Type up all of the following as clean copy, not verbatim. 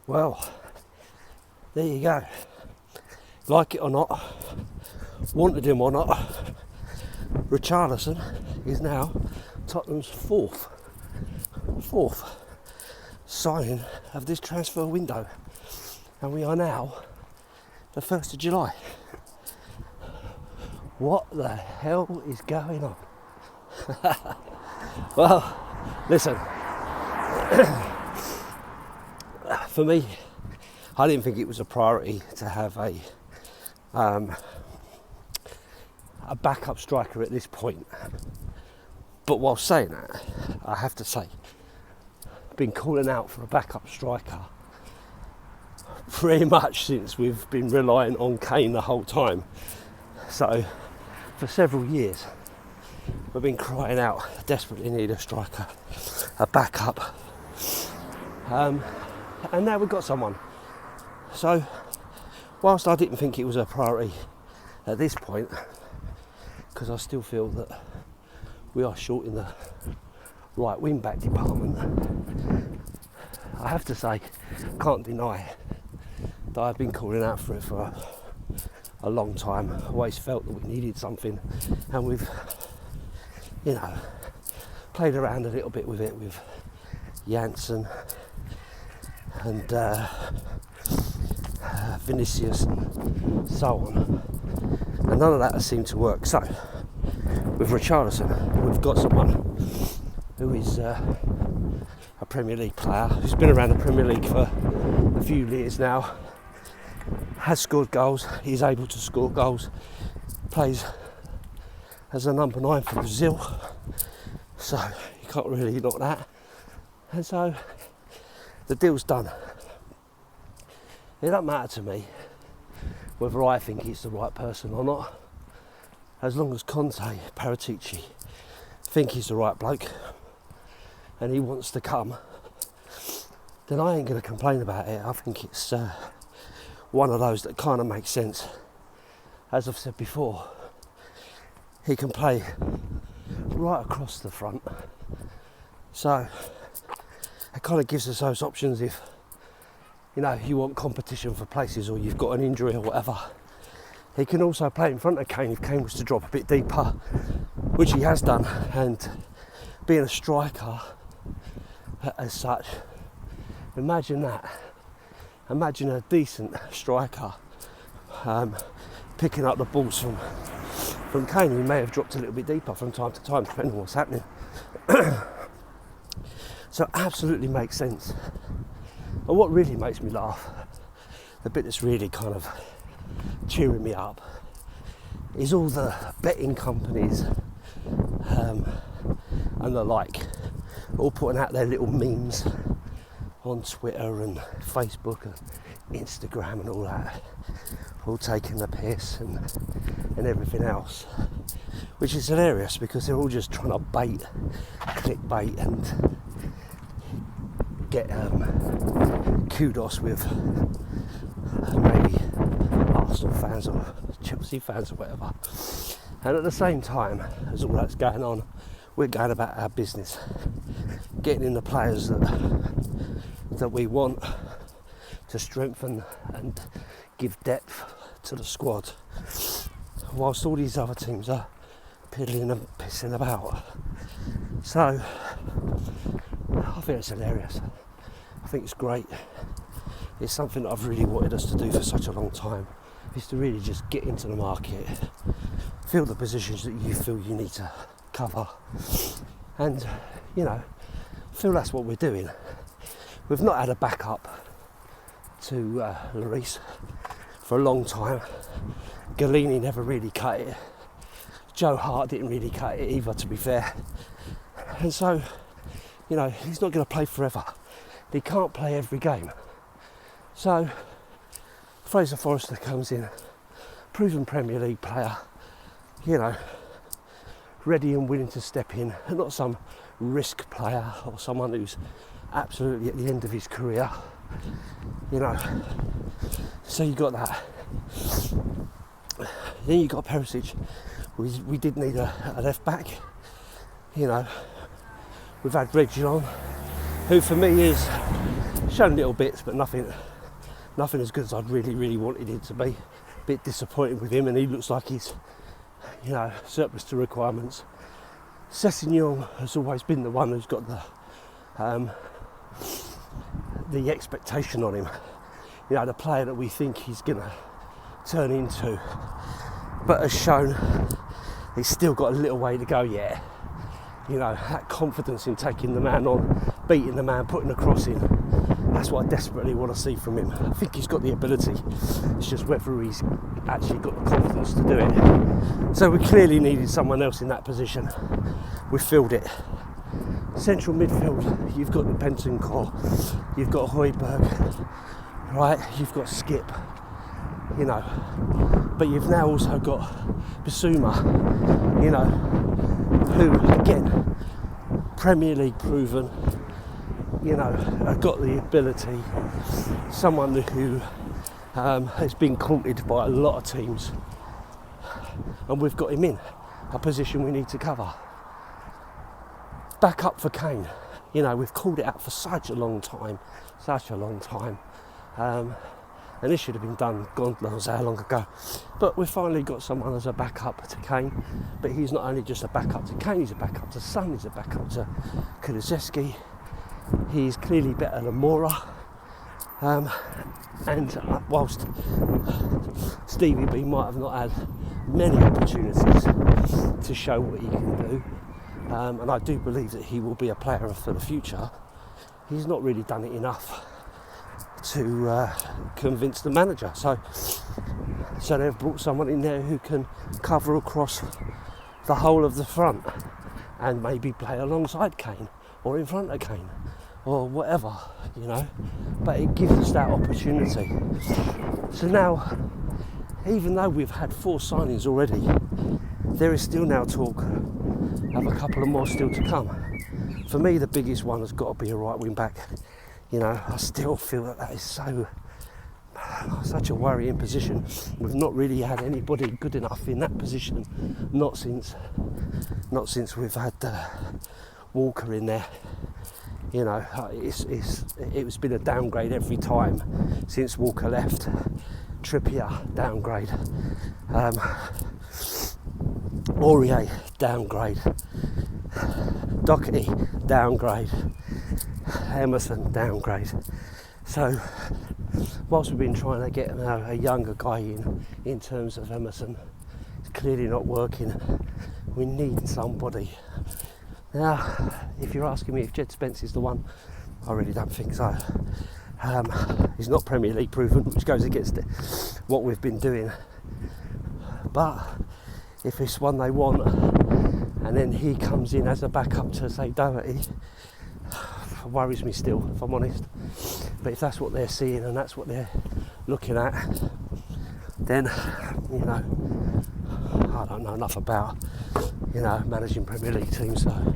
Well, there you go. Like it or not, wanted him or not, Richarlison is now Tottenham's fourth signing of this transfer window, and we are now the 1st of July. What the hell is going on? Well, listen, for me, I didn't think it was a priority to have a backup striker at this point. But while saying that, I have to say, I've been calling out for a backup striker pretty much since we've been relying on Kane the whole time. So, for several years, we've been crying out, desperately need a striker, a backup. And now we've got someone. So, whilst I didn't think it was a priority at this point, because I still feel that we are short in the right wing back department, I have to say, can't deny that I've been calling out for it for a long time. I always felt that we needed something, and we've, played around a little bit with it with Janssen and Vinicius and so on, and none of that has seemed to work. So with Richarlison, we've got someone who is a Premier League player who's been around the Premier League for a few years now, has scored goals, he's able to score goals, plays as a number 9 for Brazil, so you can't really knock that. And so the deal's done. It doesn't matter to me whether I think he's the right person or not, as long as Conte, Paratici think he's the right bloke and he wants to come, then I ain't going to complain about it. I think it's one of those that kind of makes sense. As I've said before, he can play right across the front, so it kind of gives us those options if you want competition for places or you've got an injury or whatever. He can also play in front of Kane if Kane was to drop a bit deeper, which he has done. And being a striker as such, imagine that. Imagine a decent striker picking up the balls from Kane, who may have dropped a little bit deeper from time to time, depending on what's happening. So it absolutely makes sense. And what really makes me laugh, the bit that's really kind of cheering me up, is all the betting companies and the like, all putting out their little memes on Twitter and Facebook and Instagram and all that, all taking the piss and everything else, which is hilarious because they're all just trying to clickbait and get kudos with maybe Arsenal fans or Chelsea fans or whatever. And at the same time as all that's going on, we're going about our business, getting in the players that we want to strengthen and give depth to the squad, whilst all these other teams are piddling and pissing about. So I think it's hilarious. I think it's great. It's something that I've really wanted us to do for such a long time, is to really just get into the market, fill the positions that you feel you need to cover, and feel that's what we're doing. We've not had a backup to Lloris for a long time. Galini never really cut it. Joe Hart didn't really cut it either, to be fair. And so, he's not going to play forever. He can't play every game. So, Fraser Forrester comes in, proven Premier League player, ready and willing to step in, and not some risk player or someone who's absolutely at the end of his career. So you got that. Then you got Perisic. We did need a left back. We've had Reguilon, who for me is shown little bits, but nothing as good as I'd really wanted it to be. A bit disappointed with him, and he looks like he's, surplus to requirements. Sessegnon has always been the one who's got the expectation on him. The player that we think he's going to turn into, but has shown he's still got a little way to go yet. That confidence in taking the man on, beating the man, putting a cross in. That's what I desperately want to see from him. I think he's got the ability. It's just whether he's actually got the confidence to do it. So we clearly needed someone else in that position. We filled it. Central midfield, you've got the Bentancur, you've got Højbjerg, right? You've got Skip, but you've now also got Bissouma, who again, Premier League proven, have got the ability, someone who has been courted by a lot of teams, and we've got him in a position we need to cover. Back up for Kane, we've called it out for such a long time, and this should have been done, God knows how long ago, but we've finally got someone as a backup to Kane. But he's not only just a backup to Kane, he's a backup to Son, he's a backup to Kulusevski. He's clearly better than Mora, and whilst Stevie B might have not had many opportunities to show what he can do, and I do believe that he will be a player for the future, he's not really done it enough to convince the manager. So they've brought someone in there who can cover across the whole of the front and maybe play alongside Kane or in front of Kane or whatever, but it gives us that opportunity. So now, even though we've had 4 signings already, there is still now talk of a couple of more still to come. For me, the biggest one has got to be a right wing back. I still feel that is such a worrying position. We've not really had anybody good enough in that position, not since we've had Walker in there. It's been a downgrade every time since Walker left. Trippier, downgrade. Aurier, downgrade. Doherty, downgrade. Emerson, downgrade. So whilst we've been trying to get a younger guy in terms of Emerson, it's clearly not working. We need somebody. Now, if you're asking me if Jed Spence is the one, I really don't think so. He's not Premier League proven, which goes against what we've been doing. But if it's one they want, and then he comes in as a backup to, say, Doherty, worries me still, if I'm honest. But if that's what they're seeing and that's what they're looking at, then, I don't know enough about, managing Premier League teams, so not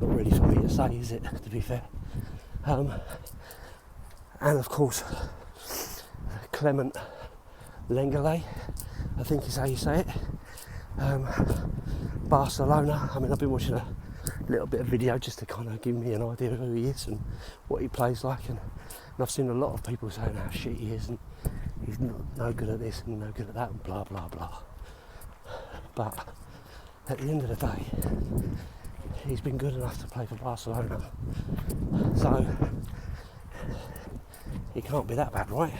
really for me to say, is it, to be fair. And of course, Clement Lenglet, I think is how you say it. Barcelona, I've been watching a little bit of video just to kind of give me an idea of who he is and what he plays like, and I've seen a lot of people saying how shit he is and he's no good at this and no good at that and blah blah blah. But at the end of the day, he's been good enough to play for Barcelona, so he can't be that bad, right?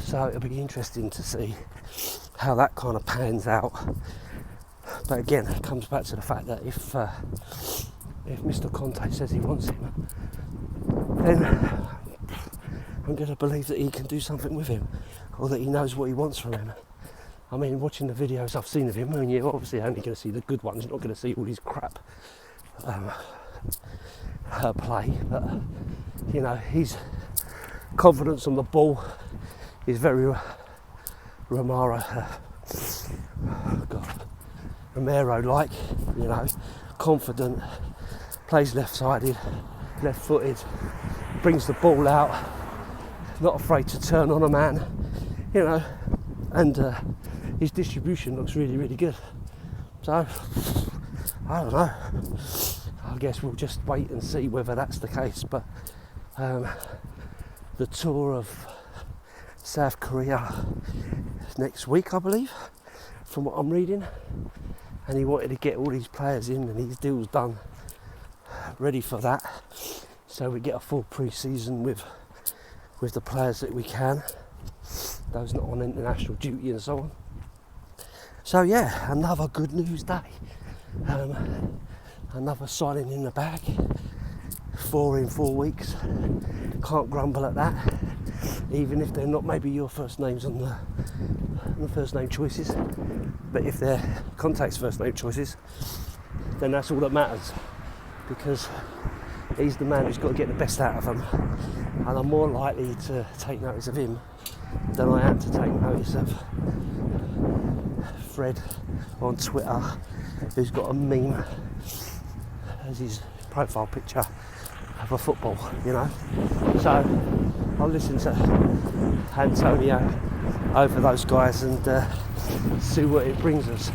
So it'll be interesting to see how that kind of pans out. But again, it comes back to the fact that if Mr. Conte says he wants him, then I'm going to believe that he can do something with him, or that he knows what he wants from him. Watching the videos I've seen of him, and you're obviously only going to see the good ones, you're not going to see all his crap play, but his confidence on the ball is very Romero-like, confident, plays left-sided, left-footed, brings the ball out, not afraid to turn on a man, and his distribution looks really, really good. So, I don't know. I guess we'll just wait and see whether that's the case, but the tour of South Korea next week, I believe, from what I'm reading, and he wanted to get all these players in and these deals done ready for that, so we get a full pre-season with the players that we can, those not on international duty and so on. So yeah, another good news day. Another signing in the bag. 4 in 4 weeks. Can't grumble at that. Even if they're not maybe your first names on the first name choices. But if they're contacts' first name choices, then that's all that matters. Because he's the man who's got to get the best out of them. And I'm more likely to take notice of him than I am to take notice of Fred on Twitter, who's got a meme as his profile picture of a football, you know. So I'll listen to Antonio over those guys and see what it brings us.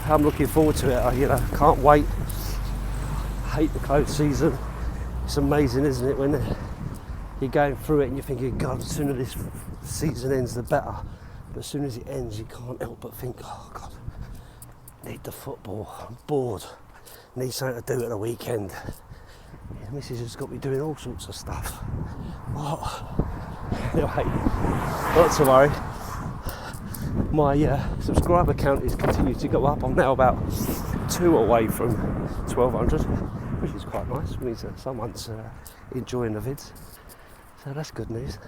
I'm looking forward to it. You know, can't wait. Hate the close season. It's amazing, isn't it, when you're going through it and you're thinking, God, the sooner this season ends, the better. But as soon as it ends, you can't help but think, oh God, need the football. I'm bored. Need something to do at the weekend. The missus has got me doing all sorts of stuff. What? Anyway, not to worry. My subscriber count is continuing to go up. I'm now about 2 away from 1,200, which is quite nice. It means that someone's enjoying the vids. So that's good news.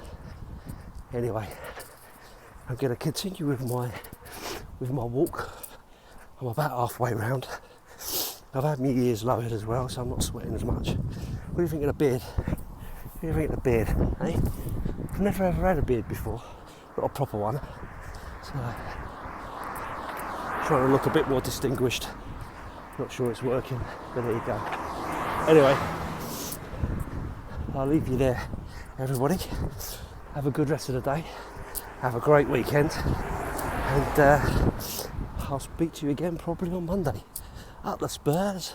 Anyway, I'm going to continue with my walk. I'm about halfway round. I've had my ears lowered as well, so I'm not sweating as much. What do you think of the beard? What do you think of the beard, eh? I've never ever had a beard before, not a proper one. So, trying to look a bit more distinguished. Not sure it's working, but there you go. Anyway, I'll leave you there, everybody. Have a good rest of the day. Have a great weekend. And I'll speak to you again probably on Monday. Up the Spurs.